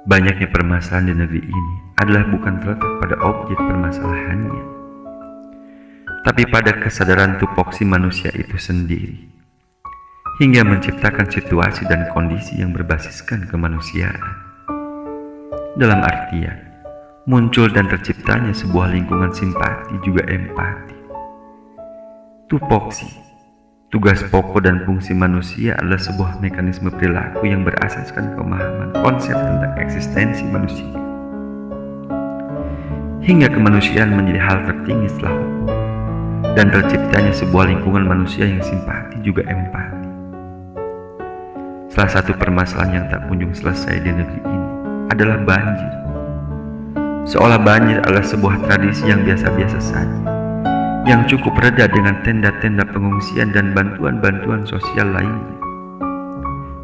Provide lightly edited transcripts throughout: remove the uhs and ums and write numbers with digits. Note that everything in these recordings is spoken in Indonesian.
Banyaknya permasalahan di negeri ini adalah bukan terletak pada objek permasalahannya, tapi pada kesadaran tupoksi manusia itu sendiri, hingga menciptakan situasi dan kondisi yang berbasiskan kemanusiaan. Dalam artian, muncul dan terciptanya sebuah lingkungan simpati juga empati. Tupoksi, tugas pokok dan fungsi manusia adalah sebuah mekanisme perilaku yang berasaskan pemahaman konsep tentang eksistensi manusia. Hingga kemanusiaan menjadi hal tertinggi setelah hukum, dan terciptanya sebuah lingkungan manusia yang simpati juga empati. Salah satu permasalahan yang tak kunjung selesai di negeri ini adalah banjir. Seolah banjir adalah sebuah tradisi yang biasa-biasa saja, yang cukup reda dengan tenda-tenda pengungsian dan bantuan-bantuan sosial lainnya.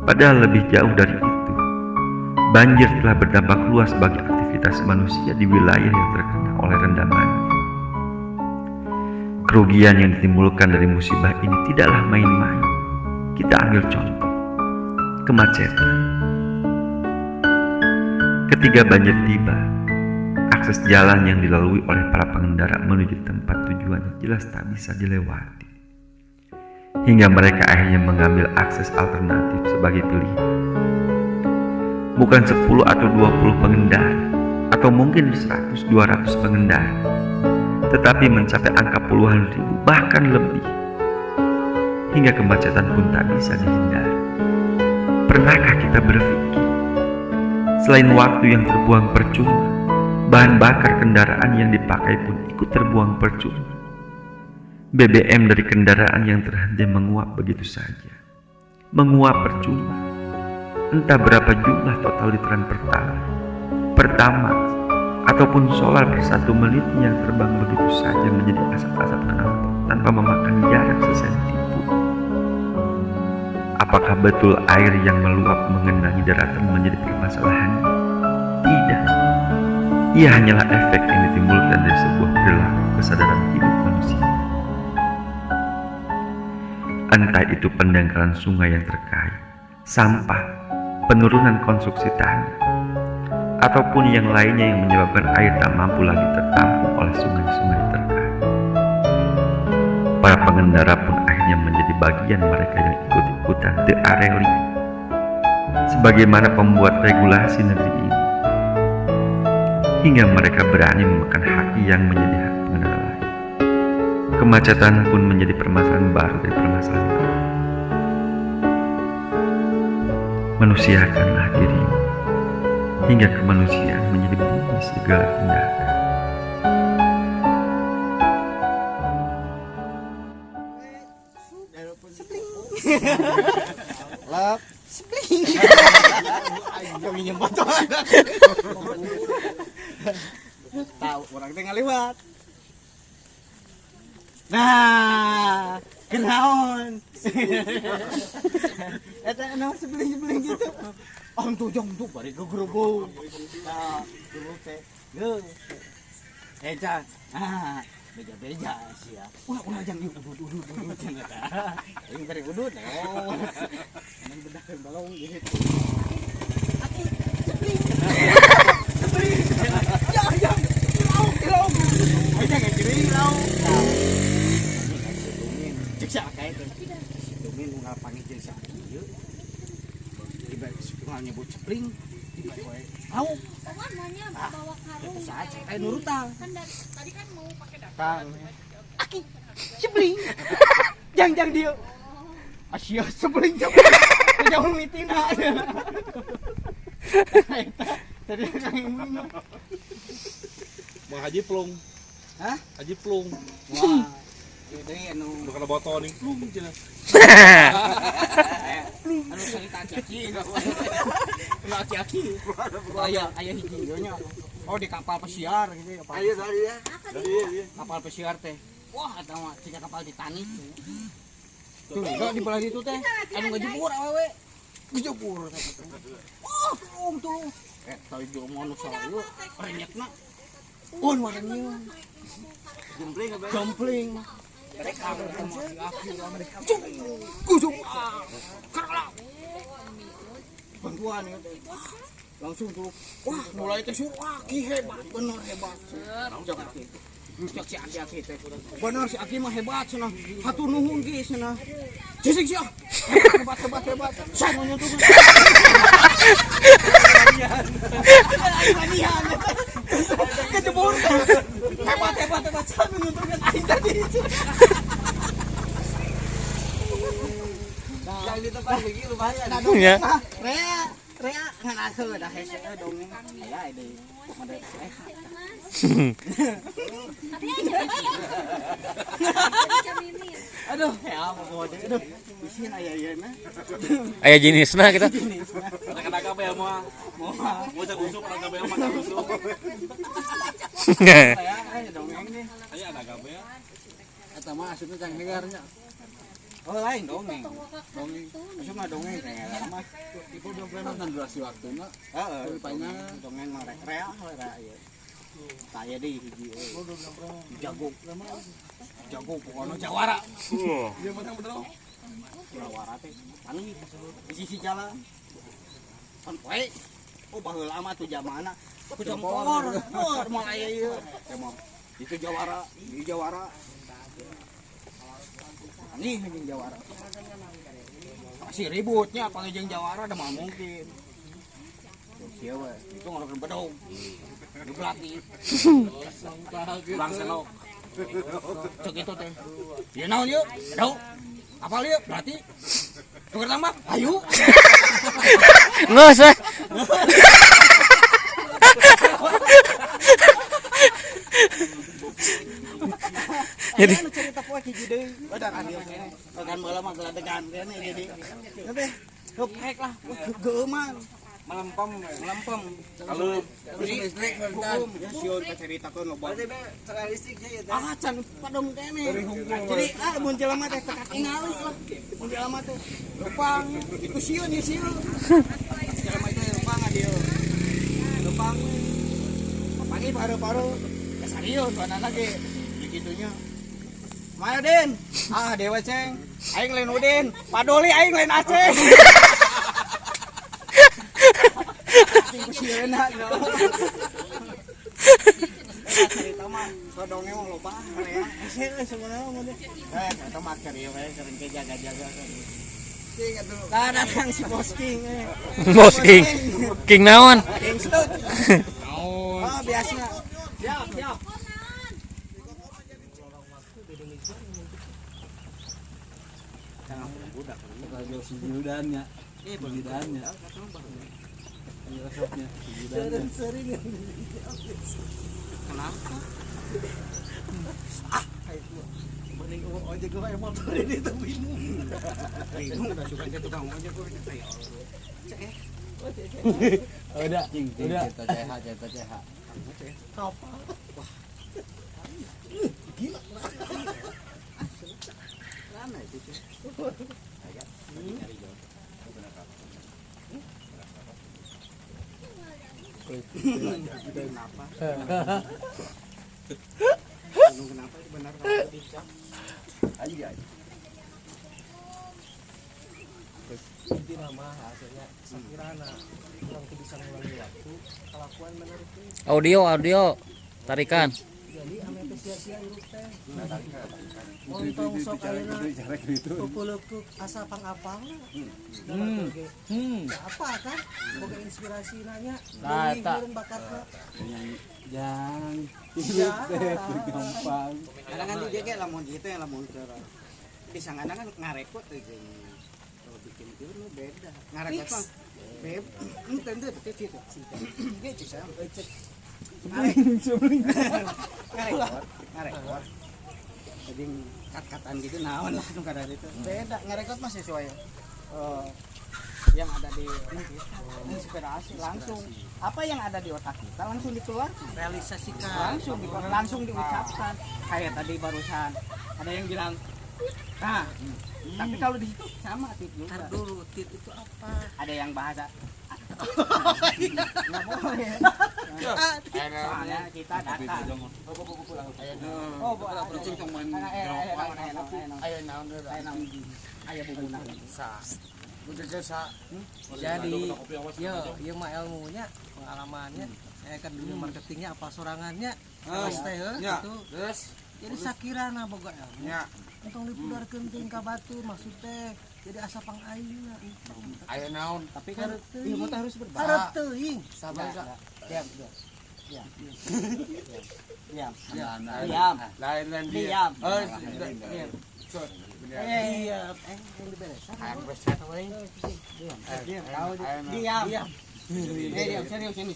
Padahal lebih jauh dari itu, banjir telah berdampak luas bagi aktivitas manusia di wilayah yang terkena oleh rendamannya. Kerugian yang ditimbulkan dari musibah ini tidaklah main-main. Kita ambil contoh, kemacetan. Ketika banjir tiba, akses jalan yang dilalui oleh para pengendara menuju tempat tujuannya jelas tak bisa dilewati. Hingga mereka akhirnya mengambil akses alternatif sebagai pilihan. Bukan 10 atau 20 pengendara, atau mungkin 100-200 pengendara, tetapi mencapai angka puluhan ribu, bahkan lebih. Hingga kemacetan pun tak bisa dihindari. Pernahkah kita berpikir, selain waktu yang terbuang percuma, bahan bakar kendaraan yang dipakai pun ikut terbuang percuma. BBM dari kendaraan yang terhenti menguap begitu saja. Menguap percuma. Entah berapa jumlah total literan Pertamax, ataupun solar per 1 menit yang terbang begitu saja menjadi asap-asap knalpot tanpa memakan jarak sesenti pun. Apakah betul air yang meluap mengenangi daratan menjadi permasalahan? Tidak. Ia hanyalah efek yang ditimbulkan dari sebuah perilaku kesadaran hidup manusia. Entah itu pendangkalan sungai yang terkait, sampah, penurunan konstruksi tanah, ataupun yang lainnya yang menyebabkan air tak mampu lagi tertampung oleh sungai-sungai terkait. Para pengendara pun akhirnya menjadi bagian mereka yang ikut-ikutan de-areling, sebagaimana pembuat regulasi negeri ini. Hingga mereka berani memakan hak yang menjadi hak pengendara lain. Kemacetan pun menjadi permasalahan baru dari permasalahan lain. Manusiakanlah dirimu, hingga kemanusiaan menjadi bumi segala tindakan. Lap, spling. Kami nyempat tahu orang tengah lewat. Nah, kenaon? Eta naon sebeling gitu. Om tuh jong tuh bari ke gerubung. Nah, gerubung teh. Ge. Eca. Ah, beja-beja sih ya. Ulah jang ieu udud cenah tah. Aing bari udud. Oh. Mun bedak balong gitu. Aku sebeling. Ya. Ilaung. Aja ngejeri ilaung. Ceksa kayak itu. Domin unggal panggil ceksa ieu. Tiba unggal nyebut cepling, tiba we. Au. Namanya bawa karung. Saat kayak nurutang. Kan dari tadi kan mau pakai Kang. Aki cepling. Jang dia. Asia cepling. Jauh mitina. Tadi kan Bang Haji Plung. hah? Haji Plung. Wah. Itu anu Bukan botol nih Plung cenah. anu cerita aki-aki. Anu aki-aki. Aya hiji nya. Oh di kapal pesiar gitu ya. Ayo dari ya. Kapal pesiar teh. Wah eta mah cika kapal Titanic. Tuh, enggak di balik itu teh. Anu ngejebur awewe. Ngejebur. Oh, tulung. Tadi jo mau salah yuk. Renyekna. Warnanya. Jompling. Kusuk. Bantuan ya. langsung tuh wah mulai teh suruh wah ki hebat bener hebat cek aki cek si aki teh bener si aki mah hebat cenah hatur nuhun ki cenah cisik sia hebat sama nyentuh latihan kecebur hebat sama nyentuh kan aing tadi yang di tempat lagi lumayan Ya. Rea ngan aku dah hese dongeng aya ide mode sehat. Aduh, ya mau aduh. Bisin aya ieu na. Aya jenisna kita. Anak-anak apa ya mau cek usuk anak apa yang makan usuk. Aya dongeng nih. Ayo anak apa ya? Eta mah asupna jang hegarnya. Oh lain dongeng. Asupna dongeng teh mah. Itu dongeng dan durasi waktuna. Heeh, rupanya dongeng mah rea ieu. Saya deh hiji jago pokoknya jawara Dia menang bener. jawara teh paling di sisi jalan kan poe oh baheula mah tuh zamana ku jempor mulai ieu emang itu jawara di jawara ini jeung jawara masih ributnya apalagi jeung jawara ada mah mungkin siapa itu ngorok bedong di pelatih Bang senok. cek itu teh dia naon yuk bedong apal yuk pelatih tukar tambah ayo Ngeus we. jadi cerita poe hiji deui badan adil kene kan baheula mah geladegan kene jadi teh heuprek lah geuman melempem Kalau listrik hukum ya sieun kaceritakeun loba ah can padong kene jadi mun jelema teh teka tingali lah mun jelema teh lupang itu sieun ya sieun jelema itu lupang adieu lupang pagi paru-paru ya sariun panana ge gitunya mana Den ah dewa ceng aing lain Udin padoli aing lain Aceh Sieuna cerita mah sodongnya mah loba area ese sebenarnya mah eta mah keur ieu we keur jaga-jaga lah datang si Bosking Bos King. King naon? King Stud oh biasa siap Judannya. Judannya. Resepnya. Judannya. kenapa Mending ojek gua yang motor ini tuh bingung. bingung udah suka ke tukang ojek gua cek ya Udah. Udah. cerita CH apa wah gila mana itu kenapa kenapa itu benar kalau dicap Aja. inti nama hasilnya sakirana orang tuh bisa ngulangi waktu kelakuan bener itu Audio tarikan. jadi ame teh sia-sia hirup teh ontong sok ayeuna pupuleukeuk asa pangapang apa kan boga inspirasi nanya Nah, dari eta. hirup bakatna Jangan ya gampang. kadang-kadang dia kayak lamun gitu ya lamun keur bisa kadang kan ngarekot gitu kalau bikin itu lu beda ngarekot mah beb ente tapi gitu gitu saya ngarekot jadi kat-katan gitu naon lah nu kada itu beda ngarekot mah sesuai yang ada di inspirasi langsung apa yang ada di otak kita langsung dikeluarkan realisasikan langsung diucapkan kayak tadi barusan ada yang bilang nah tapi kalau di situ sama tit juga tar dulu tit itu apa ada yang bahasa nggak boleh soalnya kita data oh boleh kucing teman ayo naon ayo bumbunan Jadi yo mah ilmunya, pengalamannya, saya kan dunia marketingnya apa sorangannya, teh gitu. Jadi sakirana boga ilmu. Entong dipudarkeun teuing ka batur maksud teh jadi asa pangaina. Aya naon? Tapi kan ilmu teh harus hareup berbahasa. teuing. Sabar enggak? Diam. Lain diam. Iya, yang diberesan. Hayang beset. Diam. Diam serius ini.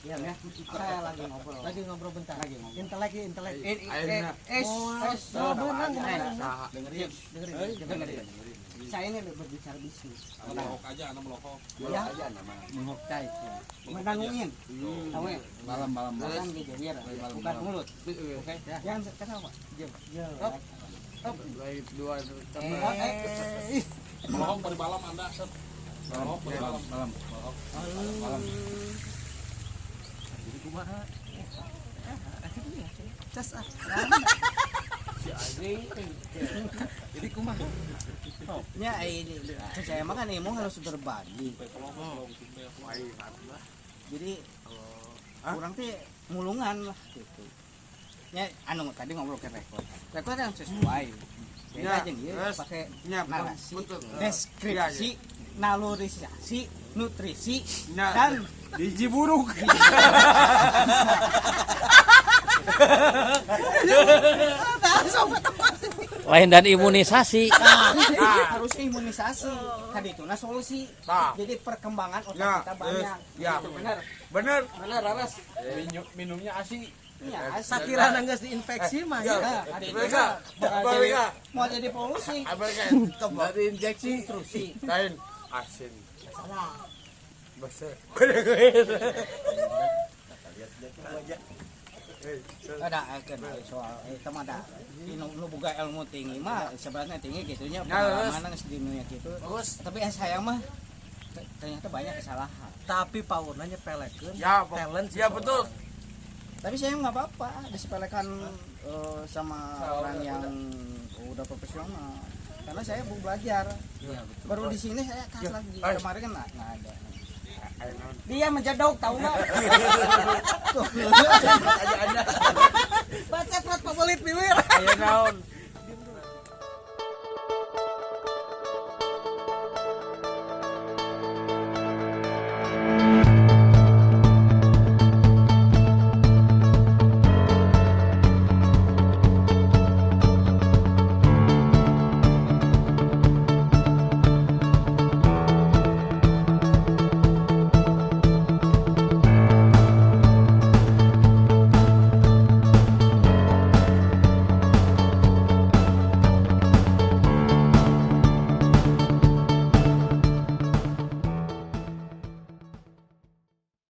Diam ya. Saya lagi ngobrol bentar. Intelek. Dengerin. Saya ini berbicara bisnis. Melokok aja, anak melokok. Ya, menghok cai. Mendanguin. Tahu ya? Malam. Malam gitu biar bukan mulut. Oke. Jangan ketawa. Diam. Dua. Melokok dari malam Anda. Melokok dari malam. Jadi kumaha? Cas ah. Jadi kumaha? Ya ini saya makan ilmu harus berbagi. Jadi kurang teh mulungan lah gitu. Ya anu tadi ngobrol ke rekod yang sesuai. Beda jeung ieu pakai narasi, deskripsi, nalorisasi, nutrisi dan biji buruk. Lain dan imunisasi. Harus imunisasi. Tadi itu solusi. Jadi perkembangan otak kita banyak. Ya, benar. Laras. Minumnya ASI. Ya, Sakirana geus diinfeksi mah ya. Mereka mau jadi polusi. dari injeksi Intrusi. kain asin. Salah. Besar. Ada soal teman ada nu boga ilmu tinggi mah sebenarnya tinggi gitunya pengalaman geus di dunia gitu. Tapi saya mah ternyata banyak kesalahan. Tapi paurna nyepelekeun Ya, talent. ya betul. Tapi saya nggak apa-apa disepelekan sama orang yang udah profesional. Karena saya mau belajar. Baru di sini saya kas lagi. Kemarin kan nggak ada. Dia menjadok tahu nggak? Baca plat pavolit bibir. Ayo naon?